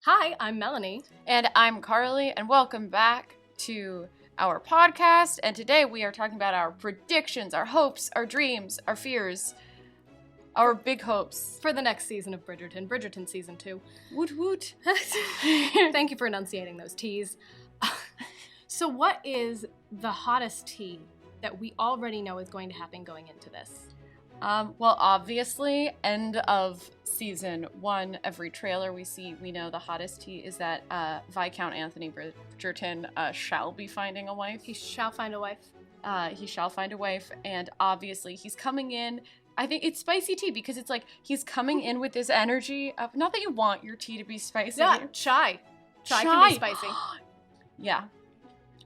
Hi, I'm Melanie. And I'm Carly, and welcome back to our podcast. And today we are talking about our predictions, our hopes, our dreams, our fears, our big hopes. For the next season of Bridgerton, Bridgerton Season 2. Woot woot. Thank you for enunciating those T's. So what is the hottest tea that we already know is going to happen going into this? Well, obviously, end of season 1, every trailer we see, we know the hottest tea is that Viscount Anthony Bridgerton shall be finding a wife. He shall find a wife. He shall find a wife, and obviously he's coming in. I think it's spicy tea because it's like he's coming in with this energy of, not that you want your tea to be spicy. Yeah, chai. Chai can be spicy. Yeah.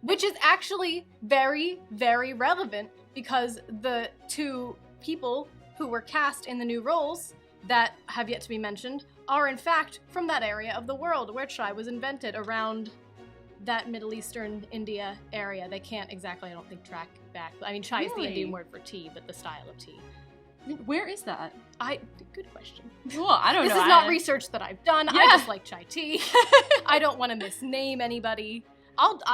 Which is actually very, very relevant because the two people who were cast in the new roles that have yet to be mentioned are in fact from that area of the world where chai was invented, around that Middle Eastern India area. They can't exactly, I don't think, track back. I mean, chai is the Indian word for tea, but the style of tea. Where is that? Good question. Well, I don't know. This is not research that I've done. Yeah. I just like chai tea. I don't want to misname anybody.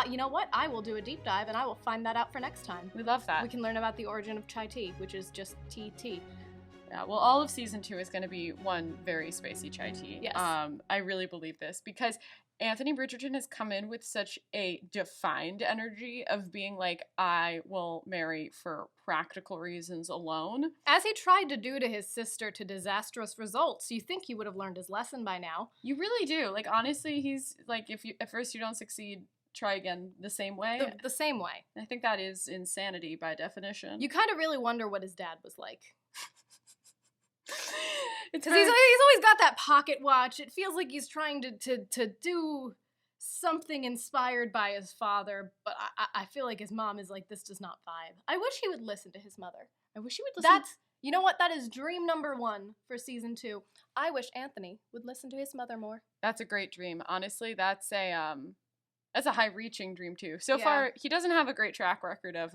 You know what? I will do a deep dive and I will find that out for next time. We love that. We can learn about the origin of chai tea, which is just tea. Yeah, well, all of season 2 is going to be one very spicy chai tea. Yes. I really believe this because Anthony Bridgerton has come in with such a defined energy of being like, I will marry for practical reasons alone. As he tried to do to his sister to disastrous results. You think he would have learned his lesson by now. You really do. Like, honestly, he's like, if you at first you don't succeed, try again the same way. The same way. I think that is insanity by definition. You kind of really wonder what his dad was like. Because he's always got that pocket watch. It feels like he's trying to do something inspired by his father, but I feel like his mom is like, this does not vibe. I wish he would listen to his mother. I wish he would listen. You know what? That is dream number 1 for season 2. I wish Anthony would listen to his mother more. That's a great dream. Honestly, that's a high-reaching dream too. So far, he doesn't have a great track record of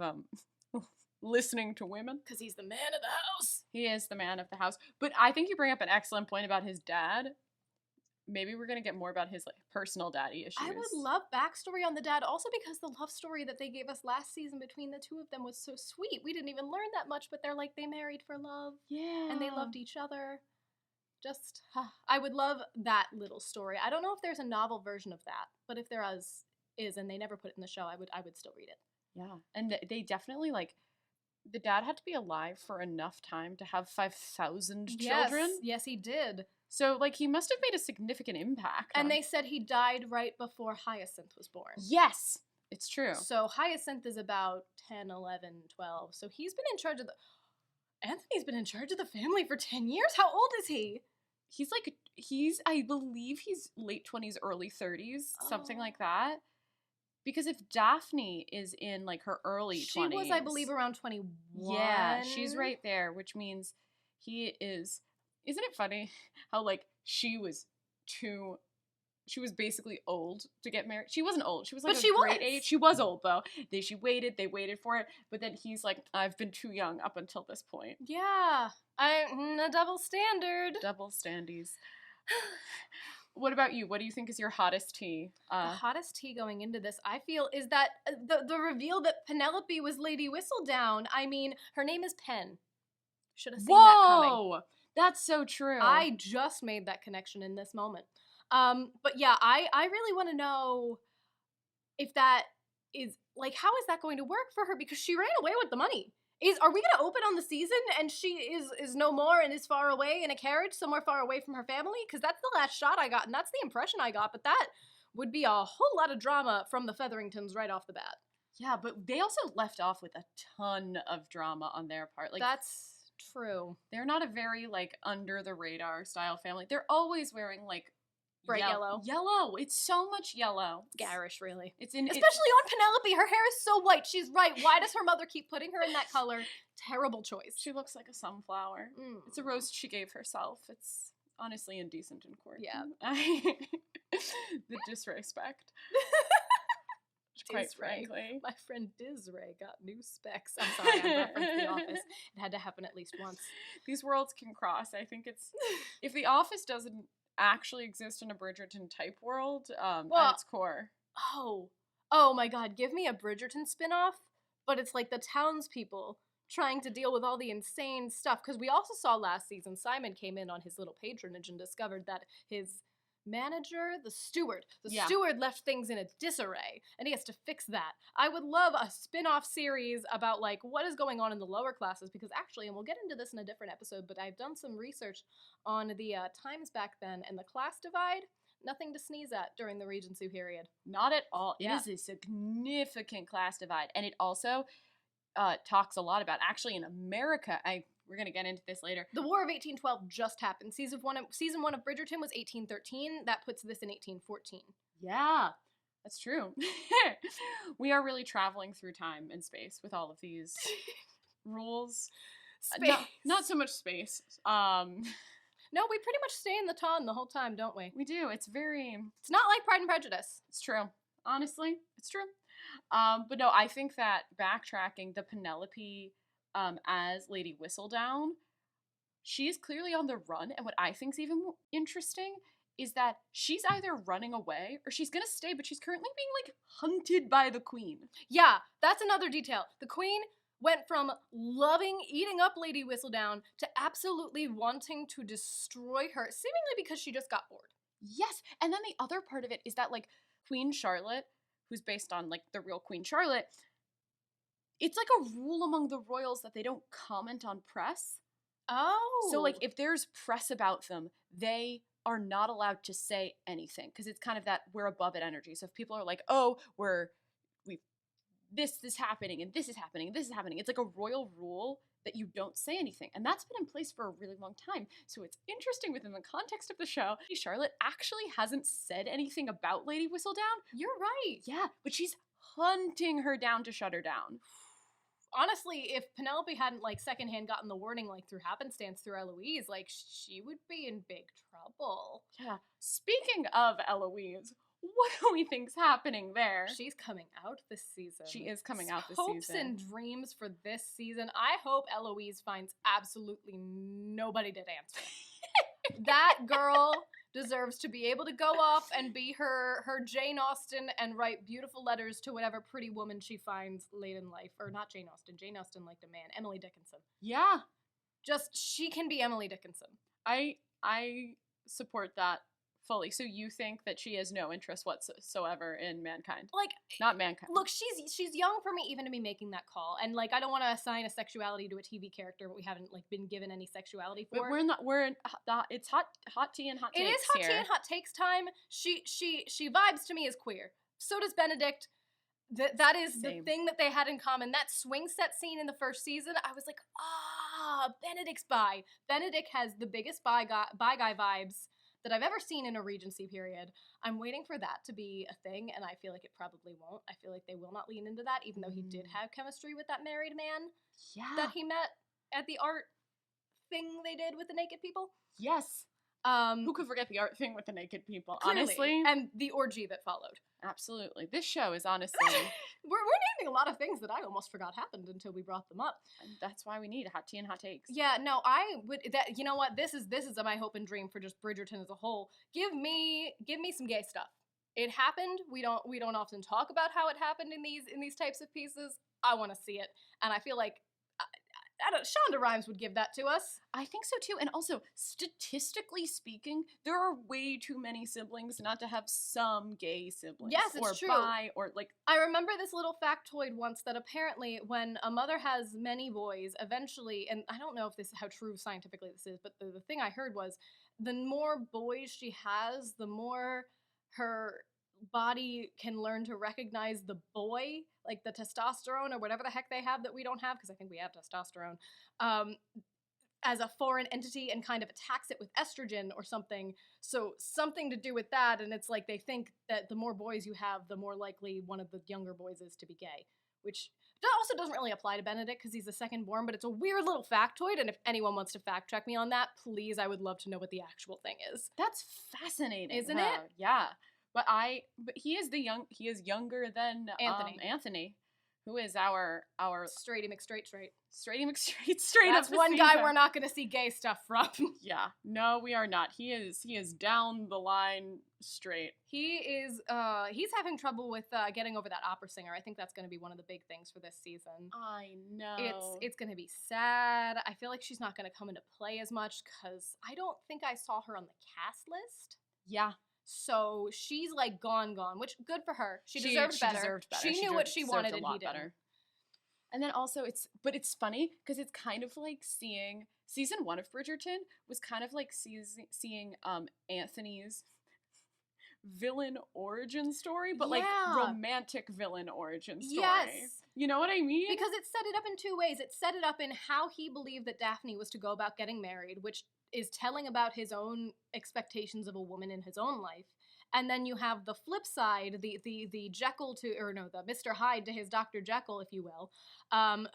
listening to women. Because he's the man of the house. He is the man of the house. But I think you bring up an excellent point about his dad. Maybe we're going to get more about his personal daddy issues. I would love backstory on the dad, also because the love story that they gave us last season between the two of them was so sweet. We didn't even learn that much, but they're like, they married for love. Yeah. And they loved each other. Just, I would love that little story. I don't know if there's a novel version of that, but if there is, and they never put it in the show, I would still read it. Yeah. And they definitely, like, the dad had to be alive for enough time to have 5,000 children. Yes, he did. So, like, he must have made a significant impact. And they said he died right before Hyacinth was born. Yes, it's true. So Hyacinth is about 10, 11, 12. So he's been in charge of Anthony's been in charge of the family for 10 years? How old is he? I believe he's late 20s, early 30s, something like that. Because if Daphne is in, like, her early 20s. She was, I believe, around 21. Yeah, she's right there, which means he is... Isn't it funny how, like, she was basically old to get married? She wasn't old. She was, like, great age. She was old, though. They waited for it. But then he's like, I've been too young up until this point. Yeah. A double standard. Double standies. What about you? What do you think is your hottest tea? The hottest tea going into this, I feel, is that the reveal that Penelope was Lady Whistledown. I mean, her name is Pen. Should have seen that coming. Whoa! That's so true. I just made that connection in this moment. But yeah, I really want to know if that is, like, how is that going to work for her? Because she ran away with the money. Are we going to open on the season and she is no more and is far away in a carriage somewhere far away from her family? Because that's the last shot I got, and that's the impression I got. But that would be a whole lot of drama from the Featheringtons right off the bat. Yeah, but they also left off with a ton of drama on their part. Like, that's true. They're not a very, like, under the radar style family. They're always wearing, like, bright yellow. Yellow. It's so much yellow. It's garish, really. Especially on Penelope. Her hair is so white. She's right. Why does her mother keep putting her in that color? Terrible choice. She looks like a sunflower. It's a roast she gave herself. It's honestly indecent in court. Yeah. The disrespect. Quite frankly. My friend Disray got new specs. I'm sorry, I referenced The Office. It had to happen at least once. These worlds can cross. I think it's... If The Office doesn't actually exist in a Bridgerton type world at its core. Oh my god, give me a Bridgerton spinoff, but it's like the townspeople trying to deal with all the insane stuff. Because we also saw last season, Simon came in on his little patronage and discovered that his manager, the steward left things in a disarray, and he has to fix that. I would love a spin-off series about like what is going on in the lower classes, because actually, and we'll get into this in a different episode, but I've done some research on the times back then and the class divide. Nothing to sneeze at during the Regency period. Not at all. It is a significant class divide, and it also talks a lot about, actually, in America, we're going to get into this later. The War of 1812 just happened. Season one of Bridgerton was 1813. That puts this in 1814. Yeah, that's true. We are really traveling through time and space with all of these rules. Space. Not so much space. No, we pretty much stay in the ton the whole time, don't we? We do. It's not like Pride and Prejudice. It's true. Honestly, it's true. But no, I think that backtracking, the Penelope as Lady Whistledown, she is clearly on the run, and what I think is even interesting is that she's either running away or she's gonna stay, but she's currently being, like, hunted by the Queen. Yeah, that's another detail. The Queen went from loving eating up Lady Whistledown to absolutely wanting to destroy her, seemingly because she just got bored. Yes, and then the other part of it is that, like, Queen Charlotte, who's based on, like, the real Queen Charlotte, it's like a rule among the royals that they don't comment on press. Oh. So, like, if there's press about them, they are not allowed to say anything, because it's kind of that we're above it energy. So if people are like, oh, this is happening, and this is happening, and this is happening. It's like a royal rule that you don't say anything. And that's been in place for a really long time. So it's interesting within the context of the show, Charlotte actually hasn't said anything about Lady Whistledown. You're right. Yeah, but she's hunting her down to shut her down. Honestly, if Penelope hadn't, like, secondhand gotten the warning, like, through happenstance through Elouise, like, she would be in big trouble. Yeah. Speaking of Elouise, what do we think's happening there? She's coming out this season. She is coming out this Hopes season. and dreams for this season. I hope Elouise finds absolutely nobody to dance with. That girl deserves to be able to go off and be her Jane Austen and write beautiful letters to whatever pretty woman she finds late in life. Or not Jane Austen. Jane Austen liked a man. Emily Dickinson. Yeah. Just, she can be Emily Dickinson. I support that fully. So you think that she has no interest whatsoever in mankind? Like, not mankind. Look, she's young for me even to be making that call, and like I don't want to assign a sexuality to a TV character, but we haven't like been given any sexuality for. It's hot tea and hot takes. It is hot tea and hot takes time. She vibes to me as queer. So does Benedict. That is the thing that they had in common. That swing set scene in the first season, I was like, Benedict's bi. Benedict has the biggest bi guy vibes that I've ever seen in a Regency period. I'm waiting for that to be a thing, and I feel like it probably won't. I feel like they will not lean into that, even though he did have chemistry with that married man that he met at the art thing they did with the naked people. Yes. Who could forget the art thing with the naked people, clearly. Honestly? And the orgy that followed. Absolutely. This show is honestly... we're naming a lot of things that I almost forgot happened until we brought them up. And that's why we need hot tea and hot takes. Yeah, no, I would... you know what? This is my hope and dream for just Bridgerton as a whole. Give me some gay stuff. It happened. We don't often talk about how it happened in these types of pieces. I want to see it. And I feel like... Shonda Rhimes would give that to us. I think so too. And also, statistically speaking, there are way too many siblings not to have some gay siblings. Yes, it's true. Or like... I remember this little factoid once that apparently when a mother has many boys, eventually, and I don't know if how true scientifically this is, but the thing I heard was the more boys she has, the more her body can learn to recognize the boy, like the testosterone or whatever the heck they have that we don't have, because I think we have testosterone, as a foreign entity, and kind of attacks it with estrogen or something. So something to do with that, and it's like they think that the more boys you have, the more likely one of the younger boys is to be gay, which also doesn't really apply to Benedict because he's the second born, but it's a weird little factoid, and if anyone wants to fact check me on that, please, I would love to know what the actual thing is. That's fascinating. Isn't it? Yeah. But he is younger than Anthony, who is our Straighty McStraight. Straighty McStraight That's of the one guy season. we're not going to see gay stuff from. Yeah, no, we are not. He is down the line straight. He's having trouble with getting over that opera singer. I think that's going to be one of the big things for this season. I know. It's going to be sad. I feel like she's not going to come into play as much because I don't think I saw her on the cast list. Yeah. So she's like gone, which good for her. She deserved better. She knew what she wanted and he didn't. And then also it's funny because it's kind of like seeing season 1 of Bridgerton was kind of like seeing Anthony's villain origin story, but like romantic villain origin story. Yes. You know what I mean? Because it set it up in two ways. It set it up in how he believed that Daphne was to go about getting married, which is telling about his own expectations of a woman in his own life. And then you have the flip side, the Jekyll to, or no, the Mr. Hyde to his Dr. Jekyll, if you will,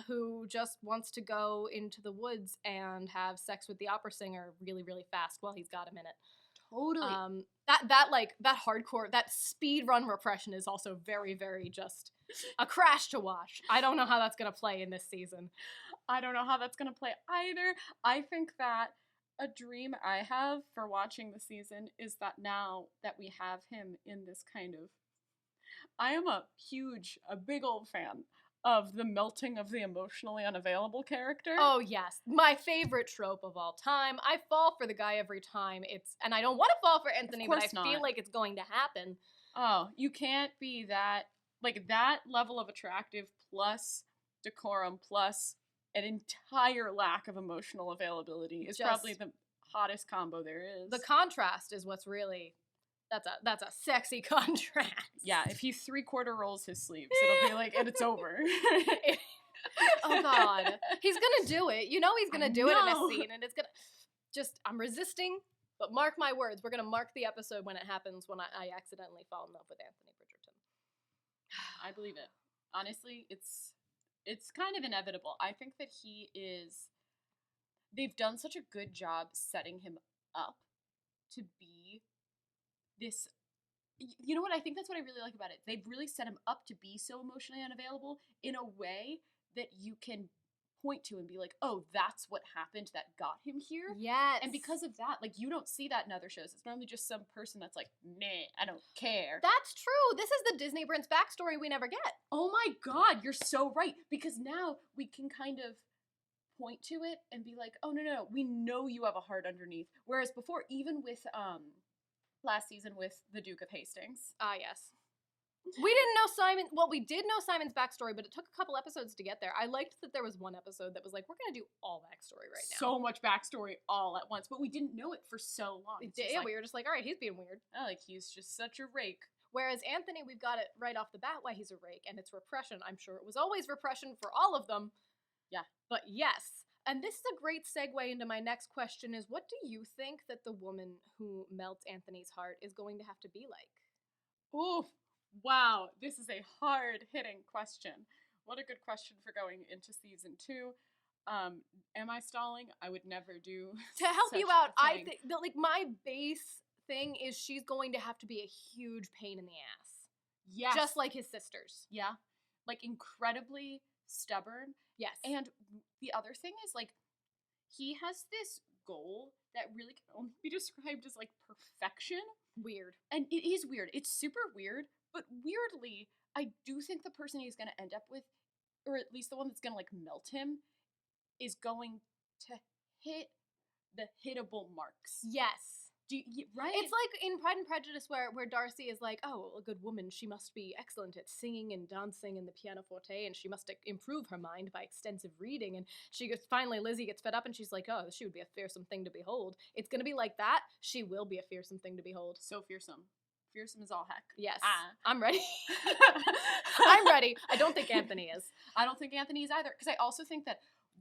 who just wants to go into the woods and have sex with the opera singer really, really fast while he's got a minute. Totally. That hardcore, that speed run repression is also very, very just a crash to watch. I don't know how that's going to play in this season. I don't know how that's going to play either. I think that a dream I have for watching the season is that now that we have him in this kind of... I am a big old fan of the melting of the emotionally unavailable character. Oh, yes. My favorite trope of all time. I fall for the guy every time. And I don't want to fall for Anthony, but I feel like it's going to happen. Oh, you can't be that, like, that level of attractive plus decorum plus an entire lack of emotional availability is probably the hottest combo there is. The contrast is what's really... That's a sexy contrast. Yeah, if he 3/4 rolls his sleeves, it'll be like, and it's over. Oh God, he's gonna do it. You know he's gonna do it in a scene, and it's gonna. I'm resisting, but mark my words, we're gonna mark the episode when it happens. When I accidentally fall in love with Anthony Bridgerton. I believe it. Honestly, it's kind of inevitable. I think that he is. They've done such a good job setting him up to be this, you know what, I think that's what I really like about it. They've really set him up to be so emotionally unavailable in a way that you can point to and be like, oh, that's what happened that got him here. Yes. And because of that, like, you don't see that in other shows. It's normally just some person that's like, nah, I don't care. That's true. This is the Disney Prince backstory we never get. Oh my God, you're so right. Because now we can kind of point to it and be like, oh, no, we know you have a heart underneath. Whereas before, even with, last season with the Duke of Hastings. Ah, yes. We didn't know Simon. Well, we did know Simon's backstory, but it took a couple episodes to get there. I liked that there was one episode that was like, we're going to do all backstory right now. So much backstory all at once, but we didn't know it for so long. We were just like, all right, he's being weird. Like, he's just such a rake. Whereas Anthony, we've got it right off the bat why he's a rake, and it's repression. I'm sure it was always repression for all of them. Yeah. But yes. And this is a great segue into my next question is, what do you think that the woman who melts Anthony's heart is going to have to be like? Ooh, wow. This is a hard-hitting question. What a good question for going into season 2. Am I stalling? I would never do. To help you out, I think like my base thing is she's going to have to be a huge pain in the ass. Yes. Just like his sisters. Yeah. Like, incredibly stubborn. Yes. And the other thing is, like, he has this goal that really can only be described as, like, perfection. Weird. And it is weird. It's super weird, but weirdly, I do think the person he's going to end up with, or at least the one that's going to, like, melt him, is going to hit the hittable marks. Yes. Right? It's like in Pride and Prejudice where Darcy is like, oh, a good woman, she must be excellent at singing and dancing and the pianoforte, and she must improve her mind by extensive reading. And finally Lizzie gets fed up and she's like, oh, she would be a fearsome thing to behold. It's going to be like that. She will be a fearsome thing to behold. So fearsome. Fearsome as all heck. Yes. I'm ready. I'm ready. I don't think Anthony is. I don't think Anthony is either. Because I also think that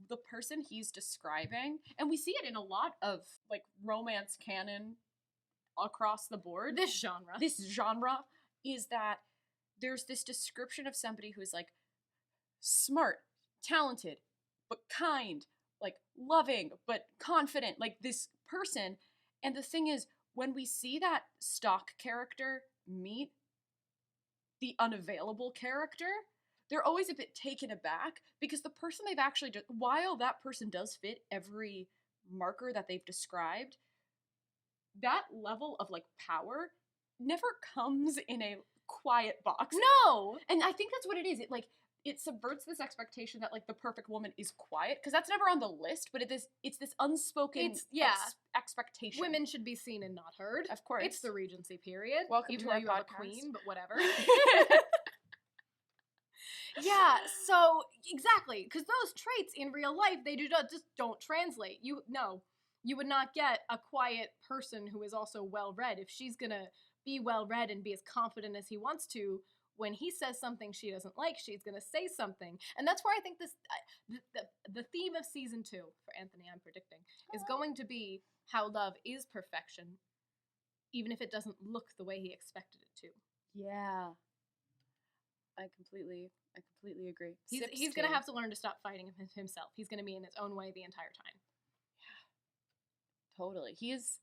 the person he's describing, and we see it in a lot of, like, romance canon across the board. This genre is that there's this description of somebody who's, like, smart, talented, but kind, like, loving, but confident, like, this person. And the thing is, when we see that stock character meet the unavailable character, they're always a bit taken aback because the person they've actually just, while that person does fit every marker that they've described, that level of like power never comes in a quiet box. No! And I think that's what it is. It subverts this expectation that like the perfect woman is quiet, because that's never on the list, but it's this unspoken expectation. Women should be seen and not heard. Of course. It's the Regency period. Welcome even to though our you have a podcast. queen, but whatever. Yeah, so exactly, because those traits in real life, they just don't translate. You would not get a quiet person who is also well-read. If she's gonna be well-read and be as confident as he wants to, when he says something she doesn't like, she's gonna say something. And that's where I think this the theme of season 2 for Anthony, I'm predicting, is going to be how love is perfection, even if it doesn't look the way he expected it to. Yeah. I completely agree. He's going to have to learn to stop fighting himself. He's going to be in his own way the entire time. Yeah. Totally. He's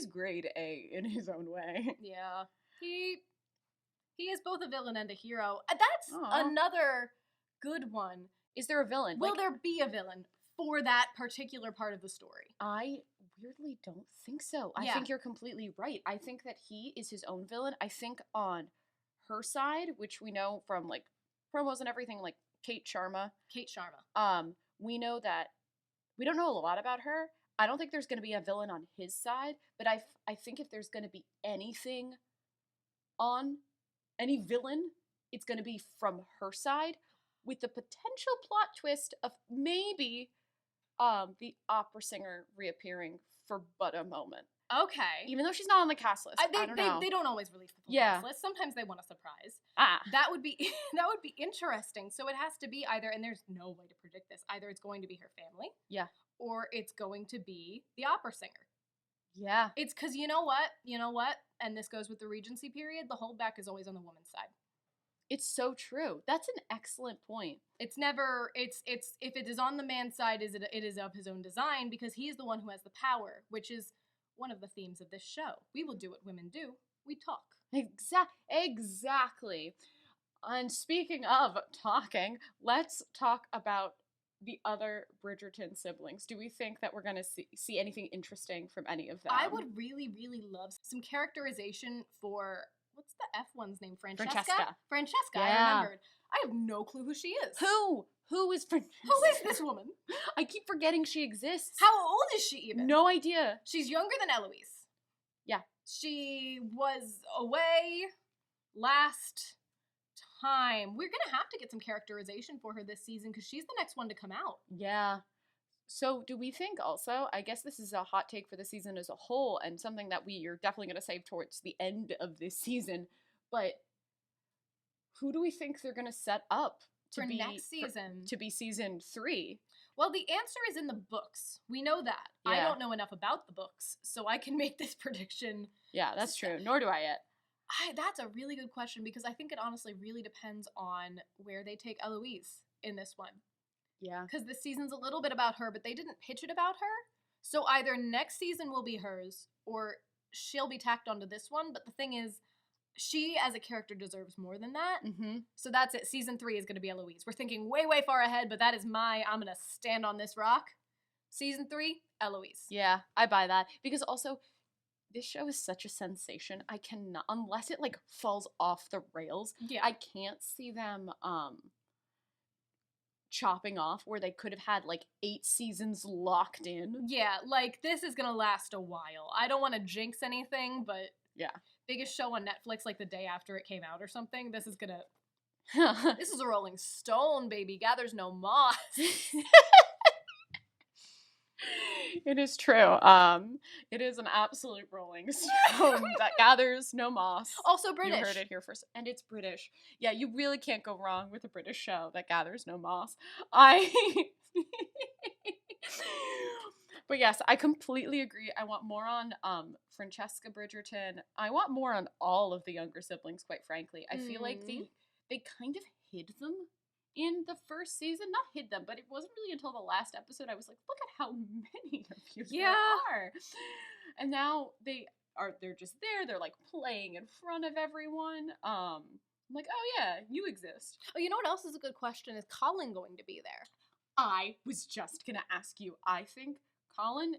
grade A in his own way. Yeah. He is both a villain and a hero. That's another good one. Is there a villain? Will there be a villain for that particular part of the story? I weirdly don't think so. I think you're completely right. I think that he is his own villain. I think on her side, which we know from like promos and everything, like Kate Sharma, we know that we don't know a lot about her. I don't think there's going to be a villain on his side, but I think if there's going to be anything on any villain, it's going to be from her side, with the potential plot twist of maybe the opera singer reappearing for but a moment. Okay. Even though she's not on the cast list. I don't know. They don't always release the full cast list. Sometimes they want a surprise. That would be interesting. So it has to be either, and there's no way to predict this, either it's going to be her family. Yeah. Or it's going to be the opera singer. Yeah. It's because you know what? And this goes with the Regency period, the holdback is always on the woman's side. It's so true. That's an excellent point. It's never, it's if it is on the man's side, it is of his own design, because he is the one who has the power, which is one of the themes of this show. We will do what women do. We talk. Exactly. And speaking of talking, let's talk about the other Bridgerton siblings. Do we think that we're going to see anything interesting from any of them? I would really, really love some characterization for, what's the F one's name? Francesca. Yeah. I remembered. I have no clue who she is. Who is Francesca? Who is this woman? I keep forgetting she exists. How old is she even? No idea. She's younger than Elouise. Yeah. She was away last time. We're going to have to get some characterization for her this season, because she's the next one to come out. Yeah. So do we think also, I guess this is a hot take for the season as a whole, and something that we are definitely going to save towards the end of this season, but who do we think they're going to set up to be next season? To be season 3? Well, the answer is in the books. We know that. Yeah. I don't know enough about the books, so I can make this prediction. Yeah, that's true. Nor do I yet. That's a really good question, because I think it honestly really depends on where they take Elouise in this one. Yeah. Because this season's a little bit about her, but they didn't pitch it about her. So either next season will be hers, or she'll be tacked onto this one. But the thing is, she as a character deserves more than that. Mm-hmm. So that's it. Season 3 is going to be Elouise. We're thinking way, way far ahead, but that is I'm going to stand on this rock. Season 3, Elouise. Yeah, I buy that. Because also, this show is such a sensation. I cannot, unless it like falls off the rails, I can't see them chopping off where they could have had like 8 seasons locked in. Yeah, like this is going to last a while. I don't want to jinx anything, but yeah. Biggest show on Netflix like the day after it came out or something. This is a Rolling Stone, baby. Gathers no moss. It is true. It is an absolute Rolling Stone that gathers no moss. Also British. You heard it here first. And it's British. Yeah, you really can't go wrong with a British show that gathers no moss. But yes, I completely agree. I want more on Francesca Bridgerton. I want more on all of the younger siblings, quite frankly. I feel like they kind of hid them in the first season. Not hid them, but it wasn't really until the last episode I was like, look at how many of you there are. And now they're just there. They're like playing in front of everyone. I'm like, oh yeah, you exist. Oh, you know what else is a good question? Is Colin going to be there? I was just gonna ask you. I think Colin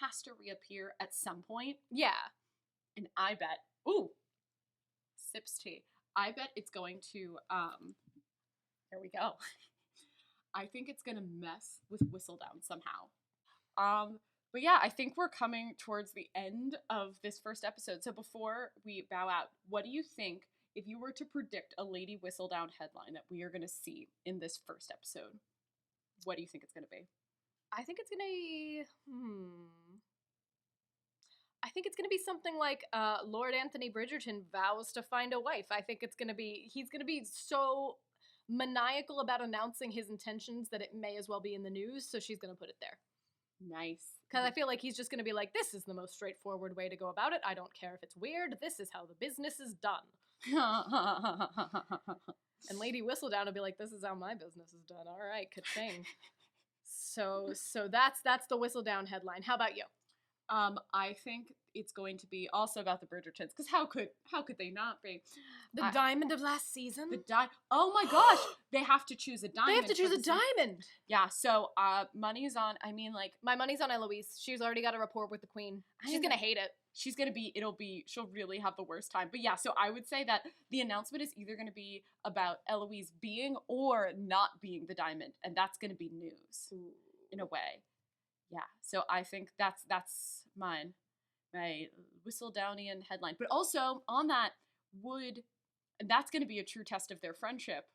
has to reappear at some point, Yeah. and I bet. Ooh, sips tea. I bet it's going to. There we go. I think it's gonna mess with Whistledown somehow. But yeah, I think we're coming towards the end of this first episode. So before we bow out, what do you think if you were to predict a Lady Whistledown headline that we are gonna see in this first episode? What do you think it's gonna be? I think it's gonna be. I think it's gonna be something like Lord Anthony Bridgerton vows to find a wife. I think it's gonna be. He's gonna be so maniacal about announcing his intentions that it may as well be in the news. So she's gonna put it there. Nice. Because I feel like he's just gonna be like, this is the most straightforward way to go about it. I don't care if it's weird. This is how the business is done. And Lady Whistledown will be like, this is how my business is done. All right, ka-ching. So that's the Whistledown headline. How about you? I think it's going to be also about the Bridgertons, because how could they not be? The diamond of last season? Oh my gosh! They have to choose a diamond. They have to choose a diamond! Yeah, so money's on, I mean, like... My money's on Elouise. She's already got a rapport with the queen. She's gonna hate it. She'll really have the worst time. But yeah, so I would say that the announcement is either gonna be about Elouise being or not being the diamond, and that's gonna be news. Ooh. In a way. Yeah, so I think that's my Whistledownian headline. But also, on that, that's going to be a true test of their friendship,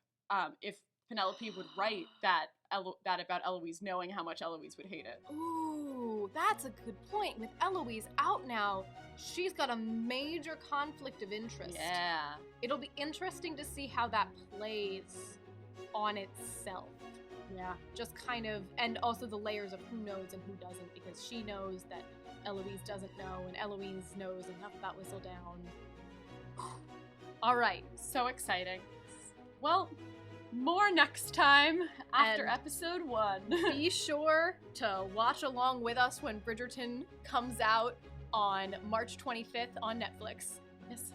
if Penelope would write that about Elouise, knowing how much Elouise would hate it. Ooh, that's a good point. With Elouise out now, she's got a major conflict of interest. Yeah. It'll be interesting to see how that plays on itself. Yeah. Just kind of, and also the layers of who knows and who doesn't, because she knows that Elouise doesn't know, and Elouise knows enough about Whistledown. All right. So exciting. Well, more next time after episode 1. Be sure to watch along with us when Bridgerton comes out on March 25th on Netflix. Yes.